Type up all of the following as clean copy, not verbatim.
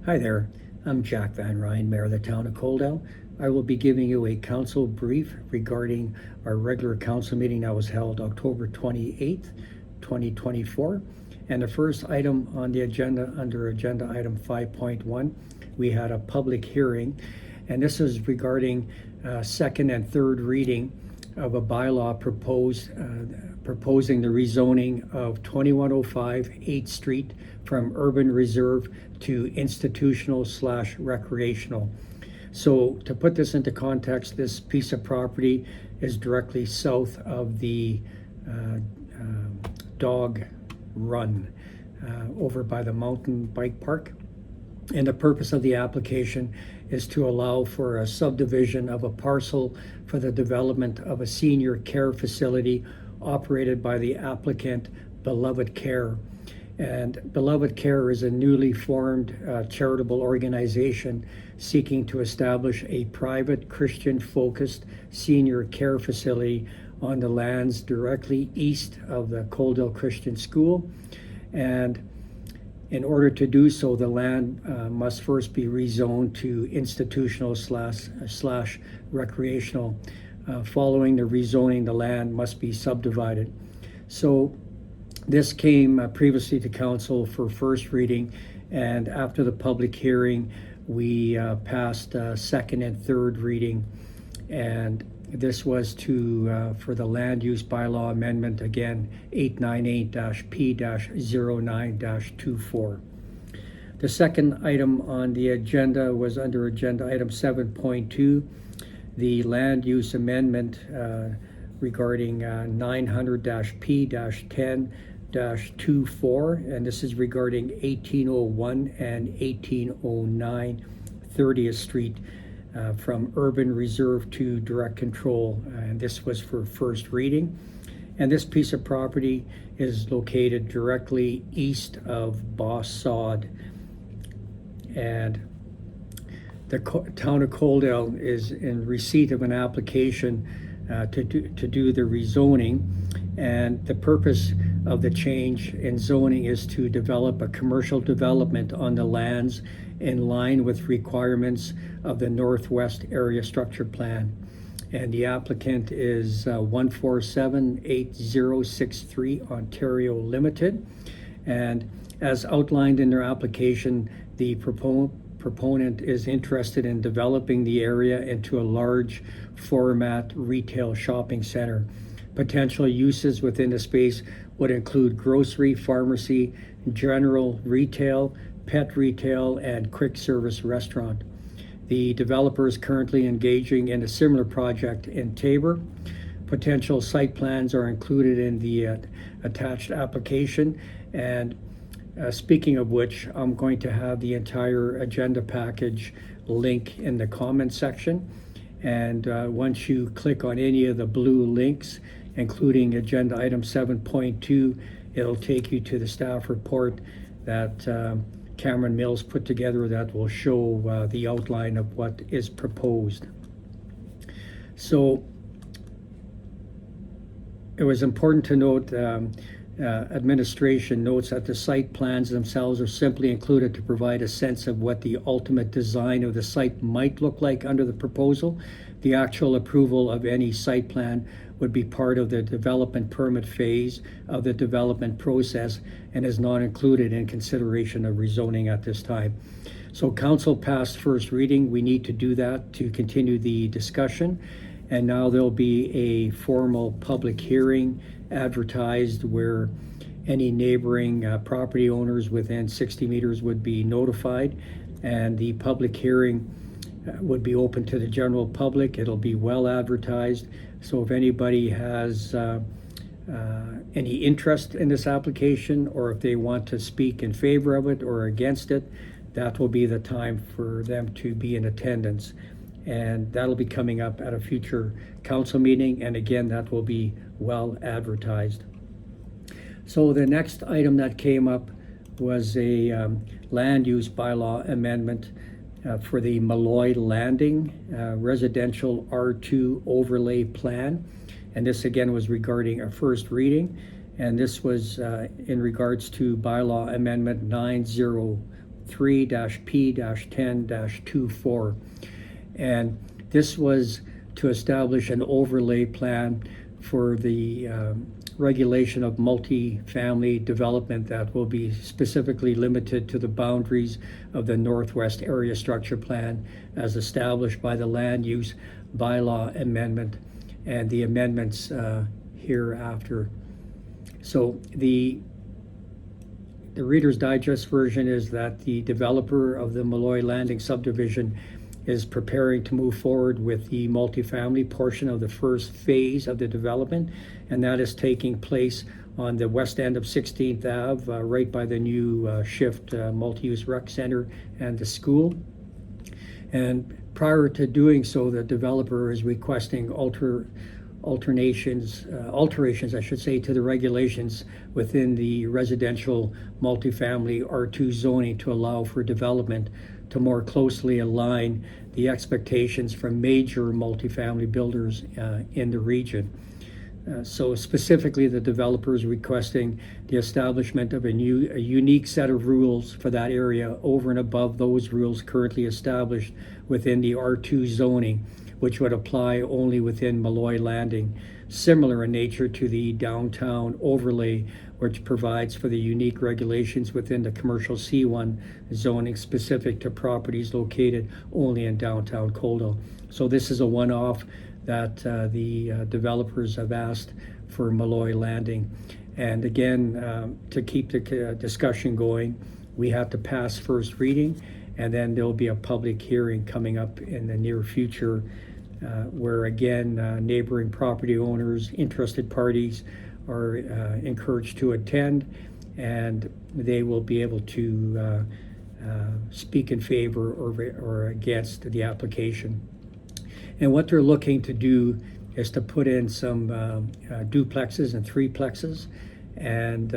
Hi there, I'm Jack Van Ryn, Mayor of the Town of Coaldale. I will be giving you a council brief regarding our regular council meeting that was held October 28th, 2024. And the first item on the agenda, under agenda item 5.1, we had a public hearing, and this is regarding second and third reading of a bylaw proposing the rezoning of 2105 8th Street from urban reserve to institutional/recreational. So to put this into context, this piece of property is directly south of the dog run over by the mountain bike park. And the purpose of the application is to allow for a subdivision of a parcel for the development of a senior care facility operated by the applicant Beloved Care. And Beloved Care is a newly formed charitable organization seeking to establish a private Christian-focused senior care facility on the lands directly east of the Coaldale Christian School. And in order to do so, the land must first be rezoned to institutional/slash recreational. Following the rezoning, the land must be subdivided. So this came previously to council for first reading, and after the public hearing, we passed second and third reading. And this was for the land use bylaw amendment, again, 898-P-09-24. The second item on the agenda was under agenda item 7.2, the land use amendment regarding 900-P-10-24, and this is regarding 1801 and 1809 30th Street. From urban reserve to direct control, and this was for first reading. And this piece of property is located directly east of Boss Sod, and the town of Coaldale is in receipt of an application to do the rezoning. And the purpose of the change in zoning is to develop a commercial development on the lands in line with requirements of the Northwest Area Structure Plan. And the applicant is 1478063 Ontario Limited. And as outlined in their application, the proponent is interested in developing the area into a large format retail shopping center. Potential uses within the space would include grocery, pharmacy, general retail, pet retail, and quick service restaurant. The developer is currently engaging in a similar project in Taber. Potential site plans are included in the attached application. And speaking of which, I'm going to have the entire agenda package link in the comment section. And once you click on any of the blue links, including agenda item 7.2, it'll take you to the staff report that Cameron Mills put together that will show the outline of what is proposed. So it was important to note, administration notes that the site plans themselves are simply included to provide a sense of what the ultimate design of the site might look like under the proposal. The actual approval of any site plan would be part of the development permit phase of the development process and is not included in consideration of rezoning at this time. So council passed first reading. We need to do that to continue the discussion. And now there'll be a formal public hearing advertised where any neighboring property owners within 60 meters would be notified, and the public hearing would be open to the general public. It'll be well advertised. So if anybody has any interest in this application, or if they want to speak in favor of it or against it, that will be the time for them to be in attendance. And that'll be coming up at a future council meeting. And again, that will be well advertised. So the next item that came up was a land use bylaw amendment for the Malloy Landing residential R2 overlay plan. And this again was regarding a first reading. And this was in regards to bylaw amendment 90 3-P-10-24. And this was to establish an overlay plan for the regulation of multi-family development that will be specifically limited to the boundaries of the Northwest Area Structure Plan as established by the Land Use Bylaw Amendment and the amendments hereafter. So the Reader's Digest version is that the developer of the Malloy Landing subdivision is preparing to move forward with the multifamily portion of the first phase of the development, and that is taking place on the west end of 16th Ave, right by the new Shift multi-use rec center and the school. And prior to doing so, the developer is requesting alterations, I should say, to the regulations within the residential multifamily R2 zoning to allow for development to more closely align the expectations from major multifamily builders in the region. So specifically, the developer is requesting the establishment of a unique set of rules for that area over and above those rules currently established within the R2 zoning, which would apply only within Malloy Landing, similar in nature to the downtown overlay, which provides for the unique regulations within the commercial C1 zoning specific to properties located only in downtown Coldell. So this is a one-off that the developers have asked for Malloy Landing. And again, to keep the discussion going, we have to pass first reading, and then there'll be a public hearing coming up in the near future where again, neighboring property owners, interested parties are encouraged to attend, and they will be able to speak in favor or against the application. And what they're looking to do is to put in some duplexes and threeplexes, and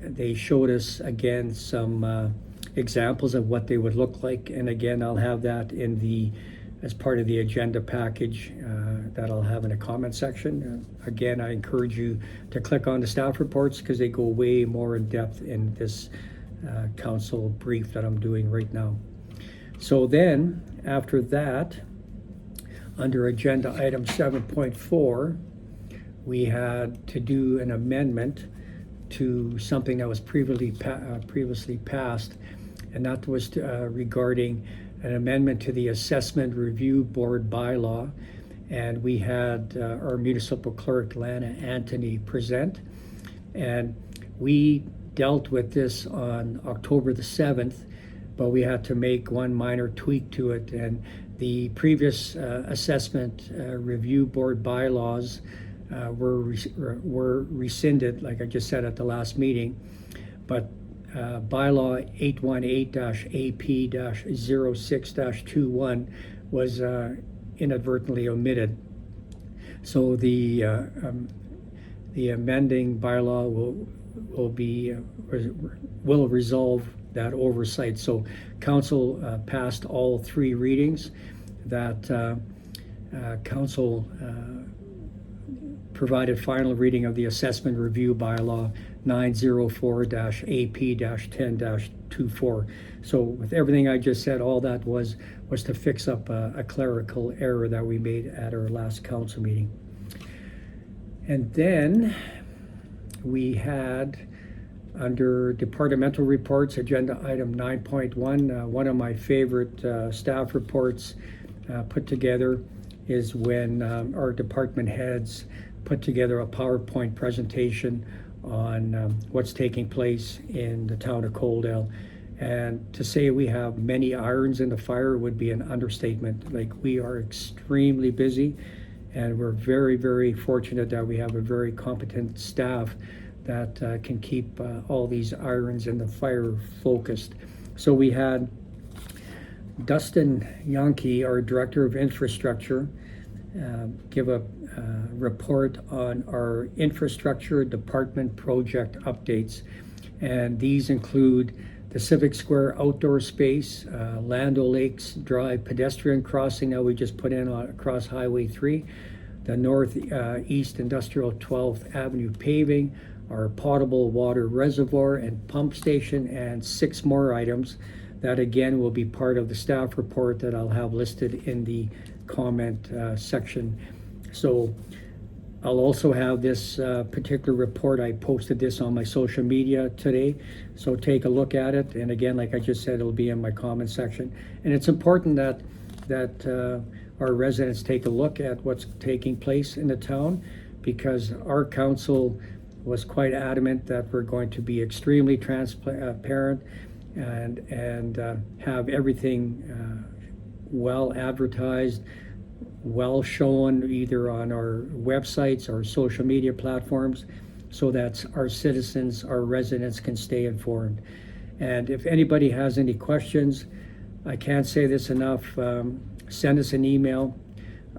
they showed us again some examples of what they would look like. And again, I'll have that in the as part of the agenda package that I'll have in a comment section. Again, I encourage you to click on the staff reports because they go way more in depth in this council brief that I'm doing right now. So then, after that, under agenda item 7.4, we had to do an amendment to something that was previously passed, and that was regarding an amendment to the Assessment Review Board bylaw. And we had our municipal clerk, Lana Anthony, present. And we dealt with this on October the 7th, but we had to make one minor tweak to it. And the previous Assessment Review Board bylaws were rescinded, like I just said at the last meeting. But bylaw 818-AP-06-21 was inadvertently omitted. So the amending bylaw will resolve that oversight. So council passed all three readings. That council provided final reading of the assessment review bylaw 904-AP-10-24. So with everything I just said, all that was to fix up a clerical error that we made at our last council meeting. And then we had, under departmental reports, agenda item 9.1, one of my favorite staff reports put together is when our department heads put together a PowerPoint presentation on what's taking place in the town of Coaldale. And to say we have many irons in the fire would be an understatement. Like, we are extremely busy, and we're very, very fortunate that we have a very competent staff that can keep all these irons in the fire focused. So we had Dustin Yankee, our Director of Infrastructure, give a report on our infrastructure department project updates. And these include the Civic Square outdoor space, Land O'Lakes Drive pedestrian crossing that we just put in across Highway 3, the Northeast Industrial 12th Avenue paving, our potable water reservoir and pump station, and 6 more items that again will be part of the staff report that I'll have listed in the comment section. So I'll also have this particular report. I posted this on my social media today, so take a look at it. And again, like I just said, it'll be in my comment section. And it's important that our residents take a look at what's taking place in the town, because our council was quite adamant that we're going to be extremely transparent and have everything well advertised, well shown, either on our websites or social media platforms, so that our citizens, our residents can stay informed. And if anybody has any questions, I can't say this enough, send us an email.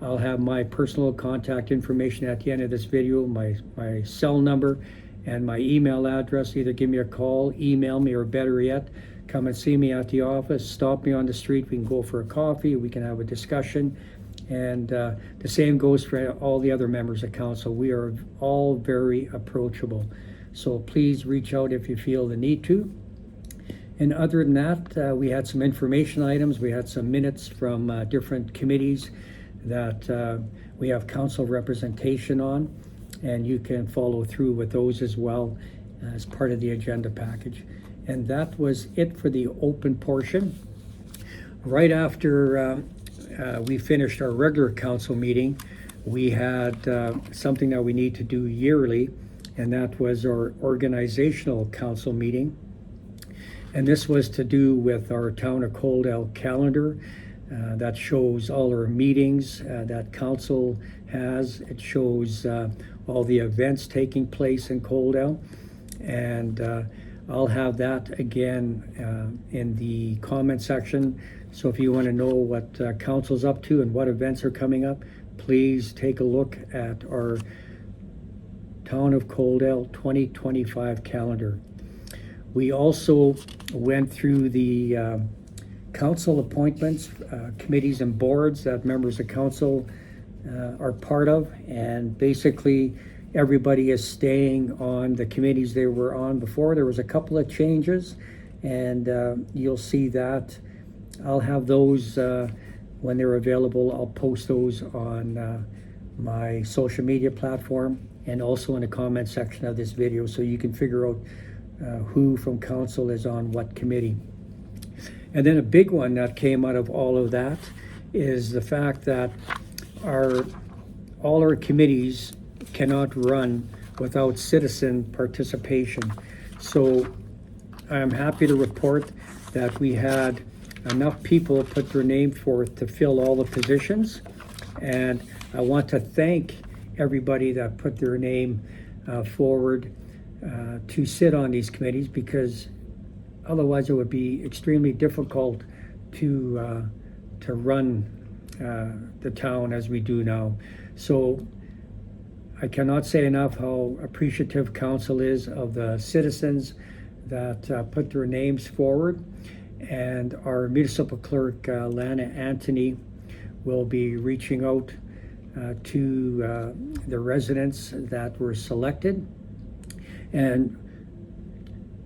I'll have my personal contact information at the end of this video, my cell number and my email address. Either give me a call, email me, or better yet, come and see me at the office, stop me on the street, we can go for a coffee, we can have a discussion. And the same goes for all the other members of council. We are all very approachable. So please reach out if you feel the need to. And other than that, we had some information items. We had some minutes from different committees that we have council representation on, and you can follow through with those as well as part of the agenda package. And that was it for the open portion. Right after we finished our regular council meeting, we had something that we need to do yearly, and that was our organizational council meeting. And this was to do with our Town of Coaldale calendar that shows all our meetings that council has. It shows all the events taking place in Coaldale. And I'll have that again in the comment section. So if you want to know what council's up to and what events are coming up, please take a look at our Town of Coaldale 2025 calendar. We also went through the council appointments, committees and boards that members of council are part of, and basically everybody is staying on the committees they were on before. There was a couple of changes, and you'll see that. I'll have those when they're available. I'll post those on my social media platform and also in the comment section of this video, so you can figure out who from council is on what committee. And then a big one that came out of all of that is the fact that all our committees cannot run without citizen participation. So I'm happy to report that we had enough people put their name forth to fill all the positions. And I want to thank everybody that put their name forward to sit on these committees, because otherwise it would be extremely difficult to run the town as we do now. So I cannot say enough how appreciative council is of the citizens that put their names forward. And our municipal clerk, Lana Anthony, will be reaching out to the residents that were selected. And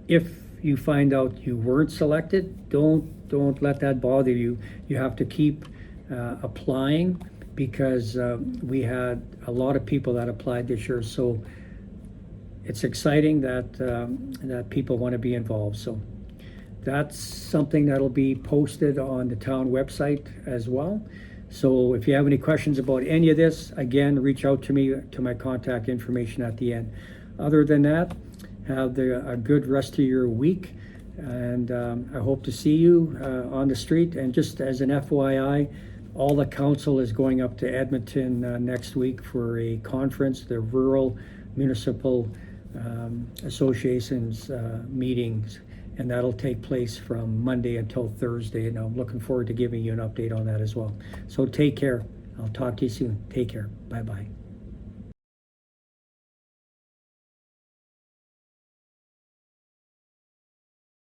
if you find out you weren't selected, don't let that bother you. You have to keep applying, because we had a lot of people that applied this year. So it's exciting that people want to be involved. So that's something that'll be posted on the town website as well. So if you have any questions about any of this, again, reach out to me, to my contact information at the end. Other than that, have a good rest of your week, and I hope to see you on the street. And just as an FYI, all the council is going up to Edmonton next week for a conference, the Rural Municipal Association's meetings, and that'll take place from Monday until Thursday, and I'm looking forward to giving you an update on that as well. So take care. I'll talk to you soon. Take care. Bye-bye.